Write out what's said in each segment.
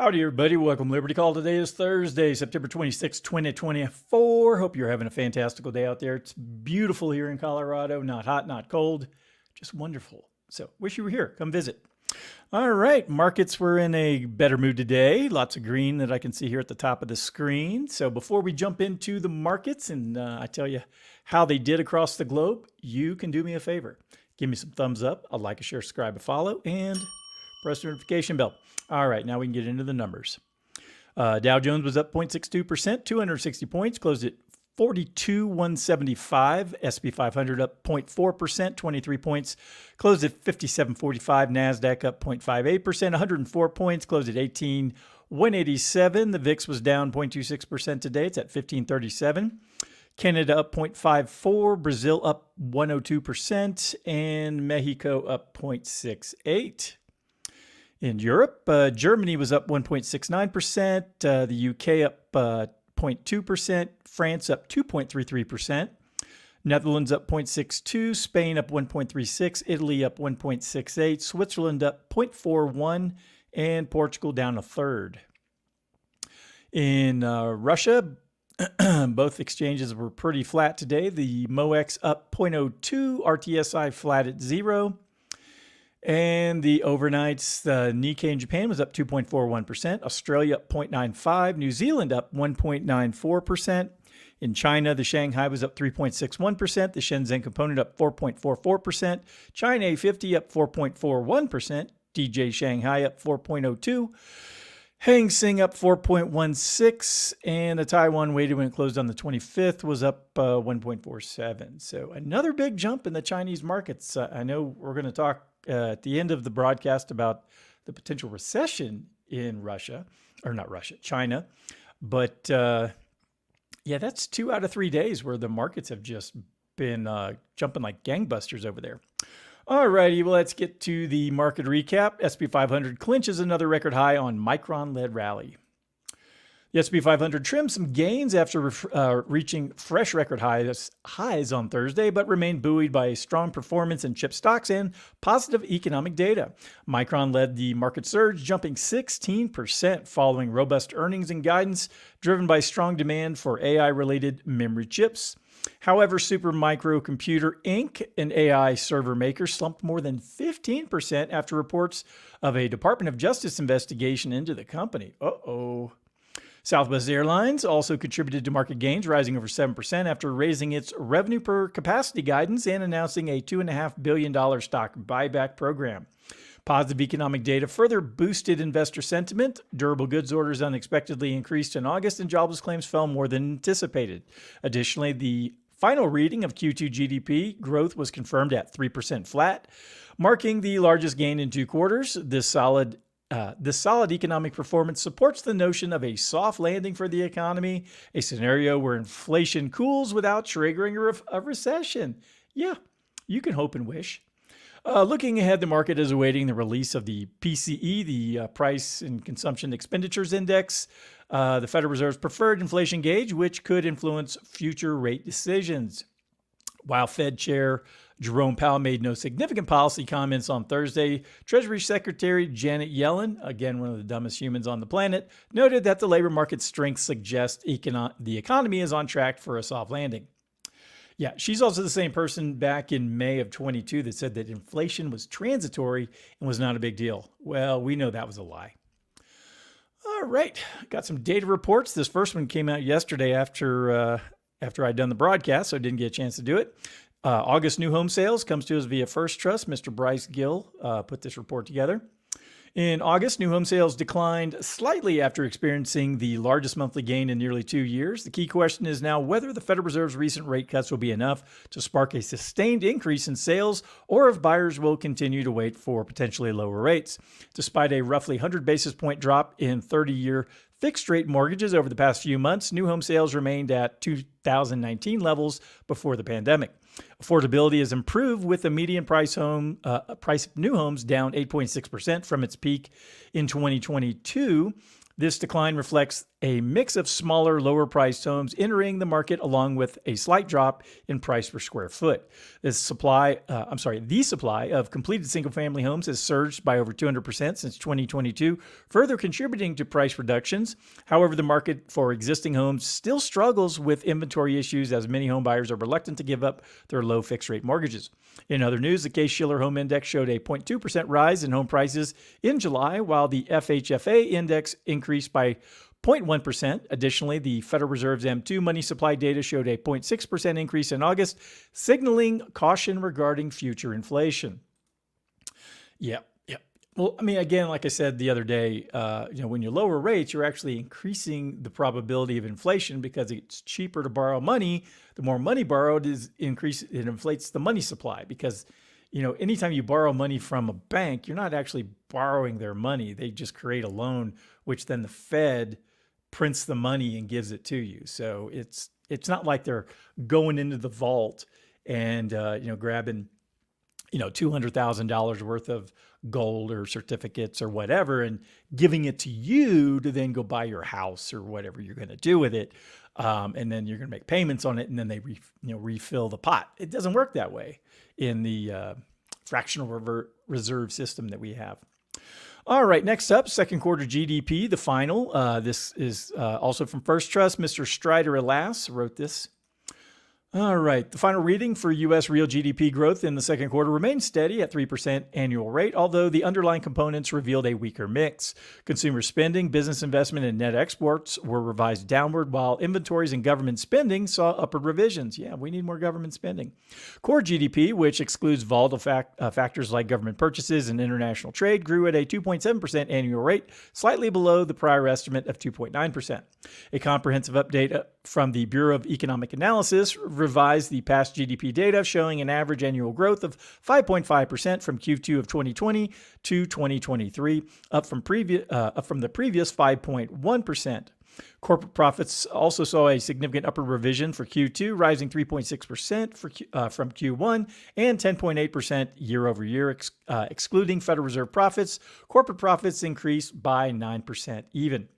Howdy, everybody. Welcome to Liberty Call. Today is Thursday, September 26, 2024. Hope you're having a fantastical day out there. It's beautiful here in Colorado. Not hot, not cold. Just wonderful. So, wish you were here. Come visit. All right. Markets were in a better mood today. Lots of green that I can see here at the top of the screen. So, before we jump into the markets and I tell you how they did across the globe, you can do me a favor. Give me some thumbs up, a like, a share, subscribe, a follow, and press the notification bell. All right, now we can get into the numbers. Dow Jones was up 0.62%, 260 points, closed at 42,175. S&P 500 up 0.4%, 23 points, closed at 57.45. NASDAQ up 0.58%, 104 points, closed at 18,187. The VIX was down 0.26% today. It's at 1537. Canada up 0.54, Brazil up 102%, and Mexico up 0.68. In Europe, Germany was up 1.69%, the UK up 0.2%, France up 2.33%, Netherlands up 0.62%, Spain up 1.36%, Italy up 1.68%, Switzerland up 0.41%, and Portugal down a third. In Russia, both exchanges were pretty flat today. The MOEX up 0.02%, RTSI flat at 0. And the overnights, the Nikkei in Japan was up 2.41%, Australia up 0.95%, New Zealand up 1.94%. In China, the Shanghai was up 3.61%, the Shenzhen Component up 4.44%, China A50 up 4.41%, DJ Shanghai up 4.02%, Hang Seng up 4.16%, and the Taiwan weighted when it closed on the 25th was up 1.47%. So another big jump in the Chinese markets. I know we're going to talk at the end of the broadcast about the potential recession in China. But yeah, that's 2 out of 3 days where the markets have just been jumping like gangbusters over there. All righty, well, let's get to the market recap. S&P 500 clinches another record high on Micron-led rally. The S&P 500 trimmed some gains after reaching fresh record highs on Thursday, but remained buoyed by strong performance in chip stocks and positive economic data. Micron led the market surge, jumping 16% following robust earnings and guidance driven by strong demand for AI-related memory chips. However, Supermicro Computer Inc., an AI server maker, slumped more than 15% after reports of a Department of Justice investigation into the company. Southwest Airlines also contributed to market gains, rising over 7% after raising its revenue per capacity guidance and announcing a $2.5 billion stock buyback program. Positive economic data further boosted investor sentiment. Durable goods orders unexpectedly increased in August, and jobless claims fell more than anticipated. Additionally, the final reading of Q2 GDP growth was confirmed at 3% flat, marking the largest gain in 2 quarters. This solid economic performance supports the notion of a soft landing for the economy, a scenario where inflation cools without triggering a recession. Yeah, you can hope and wish. Looking ahead, the market is awaiting the release of the PCE, the Price and Consumption Expenditures Index, the Federal Reserve's preferred inflation gauge, which could influence future rate decisions. While Fed Chair Jerome Powell made no significant policy comments on Thursday, Treasury Secretary Janet Yellen, again one of the dumbest humans on the planet, noted that the labor market strength suggests the economy is on track for a soft landing. Yeah, she's also the same person back in May of 22 that said that inflation was transitory and was not a big deal. Well, we know that was a lie. All right, got some data reports. This first one came out yesterday after I'd done the broadcast, so I didn't get a chance to do it. August new home sales comes to us via First Trust. Mr. Bryce Gill put this report together. In August, new home sales declined slightly after experiencing the largest monthly gain in nearly 2 years. The key question is now whether the Federal Reserve's recent rate cuts will be enough to spark a sustained increase in sales, or if buyers will continue to wait for potentially lower rates. Despite a roughly 100 basis point drop in 30-year fixed-rate mortgages over the past few months, new home sales remained at 2019 levels before the pandemic. Affordability has improved, with the median price of new homes down 8.6% from its peak in 2022. This decline reflects a mix of smaller, lower-priced homes entering the market, along with a slight drop in price per square foot. The supply of completed single-family homes has surged by over 200% since 2022, further contributing to price reductions. However, the market for existing homes still struggles with inventory issues, as many home buyers are reluctant to give up their low fixed-rate mortgages. In other news, the Case-Shiller Home Index showed a 0.2% rise in home prices in July, while the FHFA index increased by 0.1%. Additionally, the Federal Reserve's M2 money supply data showed a 0.6% increase in August, signaling caution regarding future inflation. Yeah. Well, I mean, again, like I said the other day, when you lower rates, you're actually increasing the probability of inflation because it's cheaper to borrow money. The more money borrowed it inflates the money supply because, anytime you borrow money from a bank, you're not actually borrowing their money. They just create a loan, which then the Fed prints the money and gives it to you. So it's not like they're going into the vault and, grabbing, $200,000 worth of gold or certificates or whatever and giving it to you to then go buy your house or whatever you're going to do with it. And then you're going to make payments on it and then they refill the pot. It doesn't work that way in the fractional reserve system that we have. All right, next up, second quarter GDP, the final. This is also from First Trust. Mr. Strider Alas wrote this. All right. The final reading for U.S. real GDP growth in the second quarter remained steady at 3% annual rate, although the underlying components revealed a weaker mix. Consumer spending, business investment, and net exports were revised downward, while inventories and government spending saw upward revisions. Yeah, we need more government spending. Core GDP, which excludes volatile factors like government purchases and international trade, grew at a 2.7% annual rate, slightly below the prior estimate of 2.9%. A comprehensive update from the Bureau of Economic Analysis revised the past GDP data, showing an average annual growth of 5.5% from Q2 of 2020 to 2023, up from the previous 5.1%. Corporate profits also saw a significant upward revision for Q2, rising 3.6% from Q1 and 10.8% year over year. Excluding Federal Reserve profits, corporate profits increased by 9% even.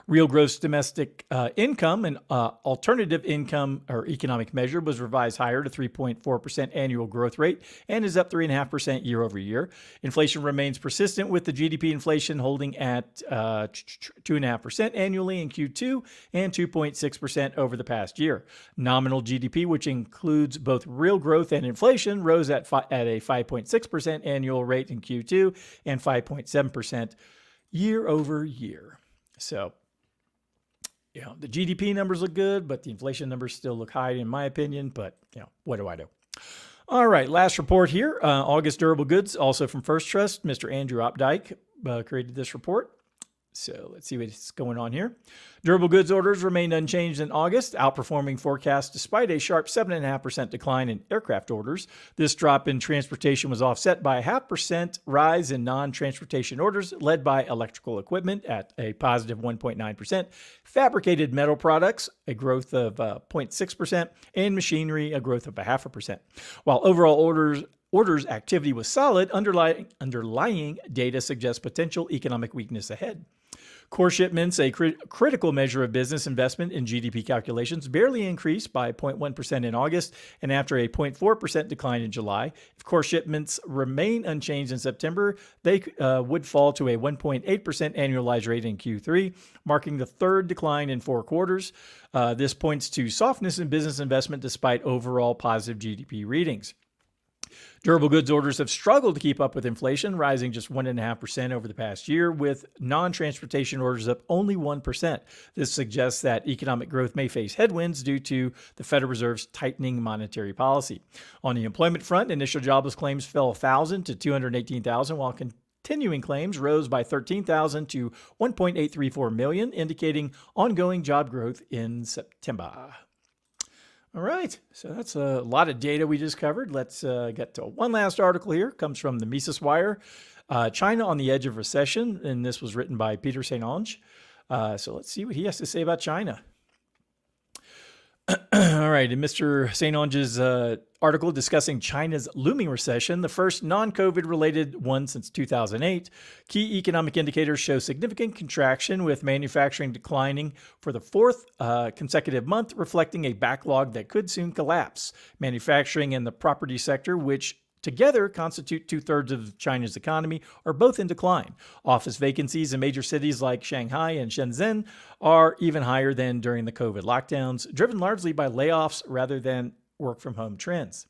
Real gross domestic income, an alternative income or economic measure, was revised higher to 3.4% annual growth rate and is up 3.5% year over year. Inflation remains persistent, with the GDP inflation holding at 2.5% annually in Q2 and 2.6% over the past year. Nominal GDP, which includes both real growth and inflation, rose at a 5.6% annual rate in Q2 and 5.7% year over year. So, the GDP numbers look good, but the inflation numbers still look high, in my opinion. But, what do I do? All right, last report here. August durable goods, also from First Trust. Mr. Andrew Opdyke created this report. So let's see what's going on here. Durable goods orders remained unchanged in August, outperforming forecasts despite a sharp 7.5% decline in aircraft orders. This drop in transportation was offset by a 0.5% rise in non-transportation orders, led by electrical equipment at a positive 1.9%, fabricated metal products, a growth of 0.6%, and machinery, a growth of 0.5%. While overall orders activity was solid, underlying data suggests potential economic weakness ahead. Core shipments, a critical measure of business investment in GDP calculations, barely increased by 0.1% in August and after a 0.4% decline in July. If core shipments remain unchanged in September, they would fall to a 1.8% annualized rate in Q3, marking the third decline in 4 quarters. This points to softness in business investment despite overall positive GDP readings. Durable goods orders have struggled to keep up with inflation, rising just 1.5% over the past year, with non-transportation orders up only 1%. This suggests that economic growth may face headwinds due to the Federal Reserve's tightening monetary policy. On the employment front, initial jobless claims fell 1,000 to 218,000, while continuing claims rose by 13,000 to 1.834 million, indicating ongoing job growth in September. All right, so that's a lot of data we just covered. Let's get to one last article here. It comes from the Mises Wire, China on the Edge of Recession, and this was written by Peter St. Onge. So let's see what he has to say about China. All right. In Mr. St. Onge's article discussing China's looming recession, the first non-COVID related one since 2008, key economic indicators show significant contraction, with manufacturing declining for the fourth consecutive month, reflecting a backlog that could soon collapse. Manufacturing and the property sector, which together constitute two-thirds of China's economy, are both in decline. Office vacancies in major cities like Shanghai and Shenzhen are even higher than during the COVID lockdowns, driven largely by layoffs rather than work-from-home trends.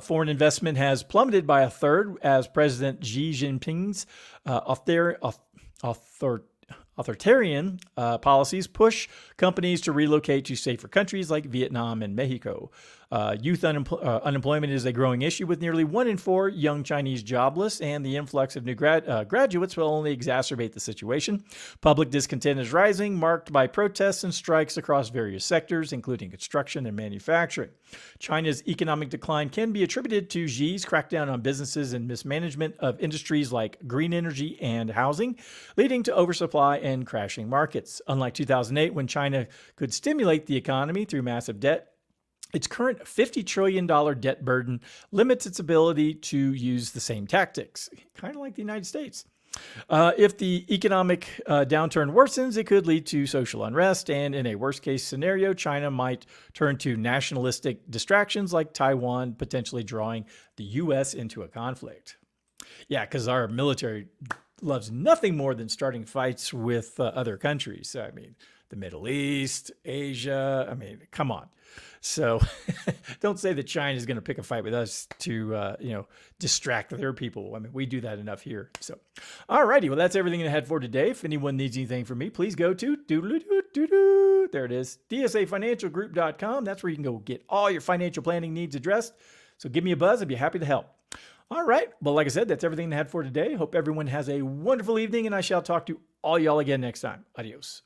Foreign investment has plummeted by a third as President Xi Jinping's authoritarian policies push companies to relocate to safer countries like Vietnam and Mexico. Youth unemployment is a growing issue, with nearly 1 in 4 young Chinese jobless, and the influx of new graduates will only exacerbate the situation. Public discontent is rising, marked by protests and strikes across various sectors, including construction and manufacturing. China's economic decline can be attributed to Xi's crackdown on businesses and mismanagement of industries like green energy and housing, leading to oversupply and crashing markets. Unlike 2008, when China could stimulate the economy through massive debt, its current $50 trillion debt burden limits its ability to use the same tactics, kind of like the United States. If the economic downturn worsens, it could lead to social unrest, and in a worst-case scenario, China might turn to nationalistic distractions like Taiwan, potentially drawing the U.S. into a conflict. Yeah, because our military loves nothing more than starting fights with other countries. I mean, the Middle East, Asia, I mean, come on. So don't say that China is going to pick a fight with us to, distract their people. I mean, we do that enough here. So, all righty. Well, that's everything I had for today. If anyone needs anything from me, please go to there it is, DSAFinancialGroup.com. That's where you can go get all your financial planning needs addressed. So give me a buzz. I'd be happy to help. All right. Well, like I said, that's everything I had for today. Hope everyone has a wonderful evening, and I shall talk to all y'all again next time. Adios.